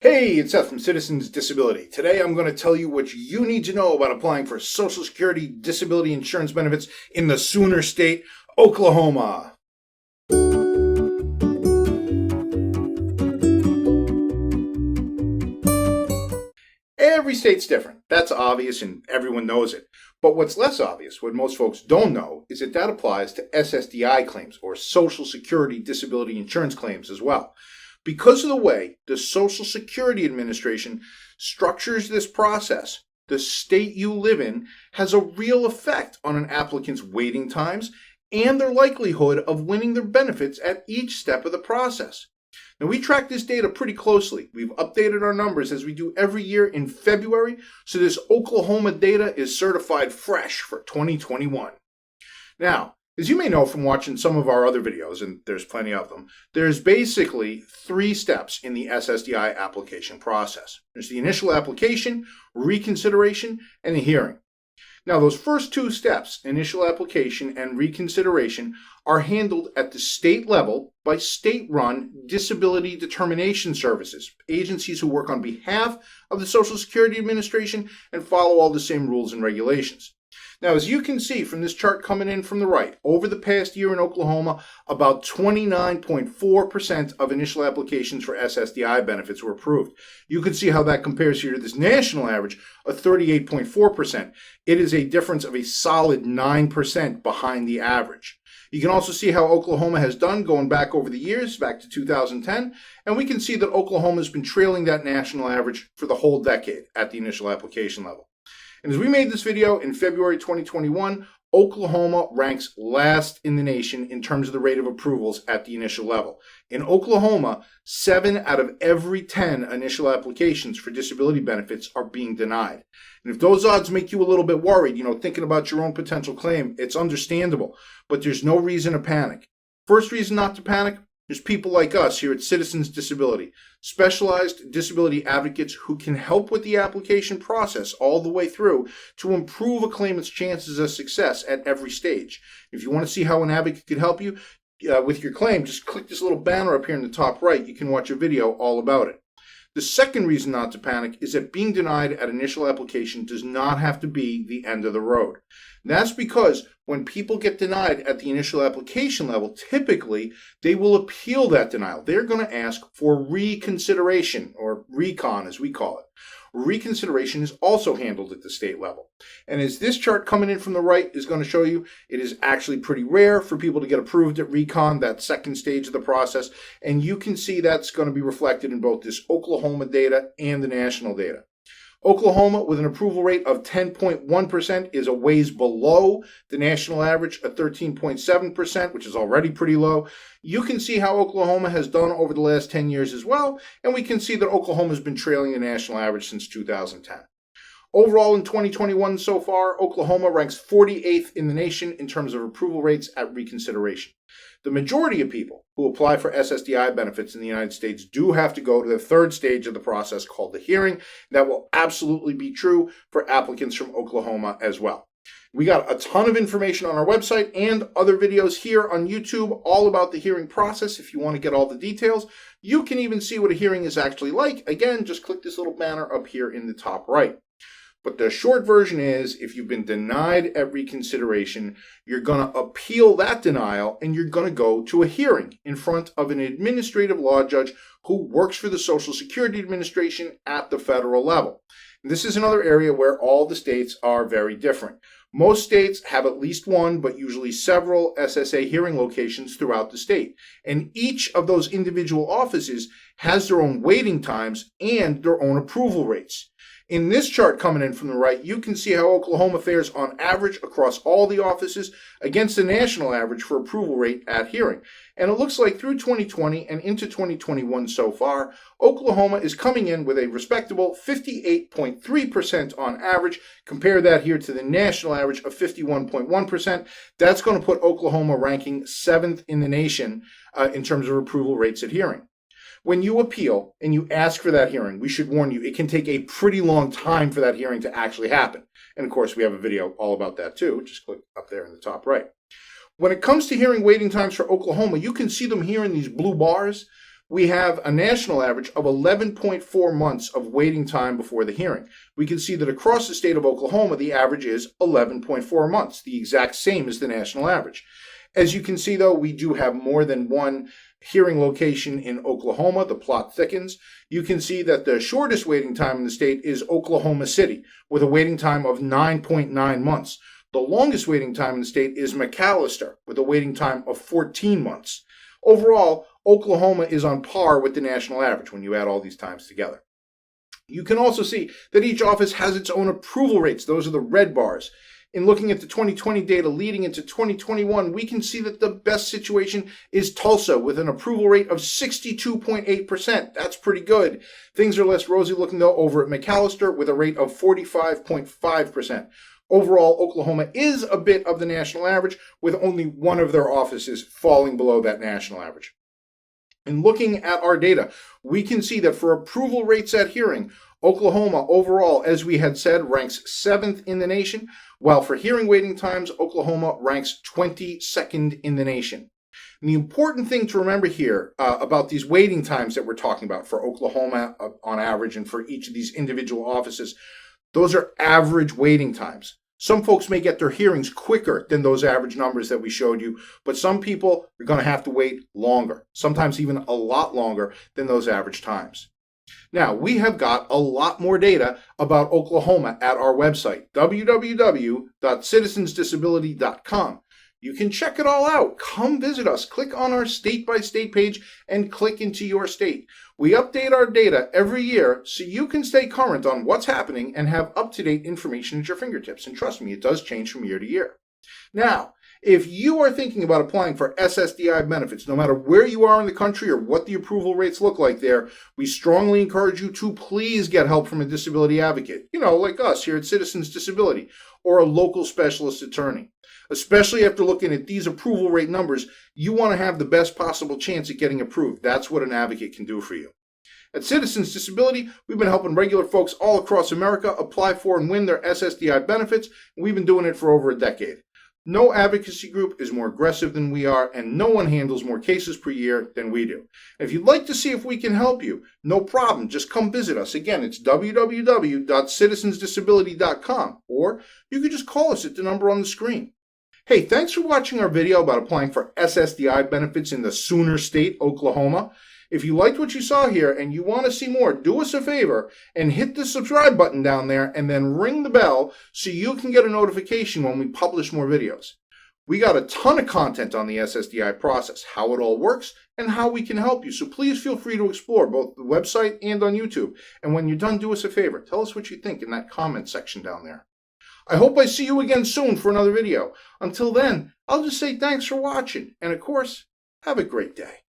Hey, it's Seth from Citizens Disability. Today I'm going to tell you what you need to know about applying for Social Security disability insurance benefits in the Sooner State, Oklahoma. Every state's different. That's obvious and everyone knows it. But what's less obvious, what most folks don't know, is that that applies to Ssdi claims or Social Security disability insurance claims as well. Because of the way the Social Security Administration structures this process, the state you live in has a real effect on an applicant's waiting times and their likelihood of winning their benefits at each step of the process. Now, we track this data pretty closely. We've updated our numbers as we do every year in February, so this Oklahoma data is certified fresh for 2021. Now, as you may know from watching some of our other videos, and there's plenty of them, there's basically 3 steps in the Ssdi application process. There's the initial application, reconsideration, and the hearing. Now, those first 2 steps, initial application and reconsideration, are handled at the state level by state-run disability determination services, agencies who work on behalf of the Social Security Administration and follow all the same rules and regulations. Now, as you can see from this chart coming in from the right, over the past year in Oklahoma, about 29.4% of initial applications for Ssdi benefits were approved. You can see how that compares here to this national average of 38.4%. It is a difference of a solid 9% behind the average. You can also see how Oklahoma has done going back over the years, back to 2010, and we can see that Oklahoma has been trailing that national average for the whole decade at the initial application level. And as we made this video in February 2021, Oklahoma ranks last in the nation in terms of the rate of approvals at the initial level. In Oklahoma, 7 out of every 10 initial applications for disability benefits are being denied. And if those odds make you a little bit worried, thinking about your own potential claim, it's understandable, but there's no reason to panic. First reason not to panic, there's people like us here at Citizens Disability, specialized disability advocates who can help with the application process all the way through to improve a claimant's chances of success at every stage. If you want to see how an advocate can help you with your claim, just click this little banner up here in the top right. You can watch a video all about it. The second reason not to panic is that being denied at initial application does not have to be the end of the road. And that's because when people get denied at the initial application level, typically they will appeal that denial. They're going to ask for reconsideration, or recon as we call it. Reconsideration is also handled at the state level. And as this chart coming in from the right is going to show you, it is actually pretty rare for people to get approved at recon, that second stage of the process. And you can see that's going to be reflected in both this Oklahoma data and the national data. Oklahoma, with an approval rate of 10.1%, is a ways below the national average of 13.7%, which is already pretty low. You can see how Oklahoma has done over the last 10 years as well, and we can see that Oklahoma has been trailing the national average since 2010. Overall, in 2021 so far, Oklahoma ranks 48th in the nation in terms of approval rates at reconsideration. The majority of people who apply for Ssdi benefits in the United States do have to go to the third stage of the process called the hearing. That will absolutely be true for applicants from Oklahoma as well. We got a ton of information on our website and other videos here on YouTube all about the hearing process. If you want to get all the details, you can even see what a hearing is actually like. Again, just click this little banner up here in the top right. But the short version is, if you've been denied at reconsideration, you're going to appeal that denial and you're going to go to a hearing in front of an administrative law judge who works for the Social Security Administration at the federal level. And this is another area where all the states are very different. Most states have at least one, but usually several SSA hearing locations throughout the state. And each of those individual offices has their own waiting times and their own approval rates. In this chart coming in from the right, you can see how Oklahoma fares on average across all the offices against the national average for approval rate at hearing. And it looks like through 2020 and into 2021 so far, Oklahoma is coming in with a respectable 58.3% on average. Compare that here to the national average of 51.1%. That's going to put Oklahoma ranking 7th in the nation in terms of approval rates at hearing. When you appeal and you ask for that hearing, we should warn you, it can take a pretty long time for that hearing to actually happen. And of course, we have a video all about that too. Just click up there in the top right. When it comes to hearing waiting times for Oklahoma, you can see them here in these blue bars. we have a national average of 11.4 months of waiting time before the hearing. We can see that across the state of Oklahoma, the average is 11.4 months, the exact same as the national average. As you can see, though, we do have more than one hearing location in Oklahoma. The plot thickens. You can see that the shortest waiting time in the state is Oklahoma City, with a waiting time of 9.9 months. The longest waiting time in the state is McAllister, with a waiting time of 14 months. Overall, Oklahoma is on par with the national average when you add all these times together. You can also see that each office has its own approval rates. Those are the red bars. In looking at the 2020 data leading into 2021, we can see that the best situation is Tulsa with an approval rate of 62.8%. That's pretty good. Things are less rosy looking, though, over at McAllister with a rate of 45.5%. Overall, Oklahoma is a bit of the national average, with only one of their offices falling below that national average. In looking at our data, we can see that for approval rates at hearing, Oklahoma overall, as we had said, ranks 7th in the nation, while for hearing waiting times, Oklahoma ranks 22nd in the nation. And the important thing to remember here about these waiting times that we're talking about for Oklahoma on average and for each of these individual offices, those are average waiting times. Some folks may get their hearings quicker than those average numbers that we showed you, but some people are going to have to wait longer, sometimes even a lot longer than those average times. Now, we have got a lot more data about Oklahoma at our website, www.citizensdisability.com. You can check it all out. Come visit us. Click on our state-by-state page and click into your state. We update our data every year so you can stay current on what's happening and have up-to-date information at your fingertips. And trust me, it does change from year to year. Now, if you are thinking about applying for SSDI benefits, no matter where you are in the country or what the approval rates look like there, we strongly encourage you to please get help from a disability advocate, like us here at Citizens Disability, or a local specialist attorney. Especially after looking at these approval rate numbers, you want to have the best possible chance at getting approved. That's what an advocate can do for you. At Citizens Disability, we've been helping regular folks all across America apply for and win their SSDI benefits, and we've been doing it for over a decade. No advocacy group is more aggressive than we are, and no one handles more cases per year than we do. If you'd like to see if we can help you, no problem. Just come visit us. Again, it's www.citizensdisability.com, or you could just call us at the number on the screen. Hey, thanks for watching our video about applying for SSDI benefits in the Sooner State, Oklahoma. If you liked what you saw here and you want to see more, do us a favor and hit the subscribe button down there and then ring the bell so you can get a notification when we publish more videos. We got a ton of content on the SSDI process, how it all works, and how we can help you. So please feel free to explore both the website and on YouTube. And when you're done, do us a favor. Tell us what you think in that comment section down there. I hope I see you again soon for another video. Until then, I'll just say thanks for watching. And of course, have a great day.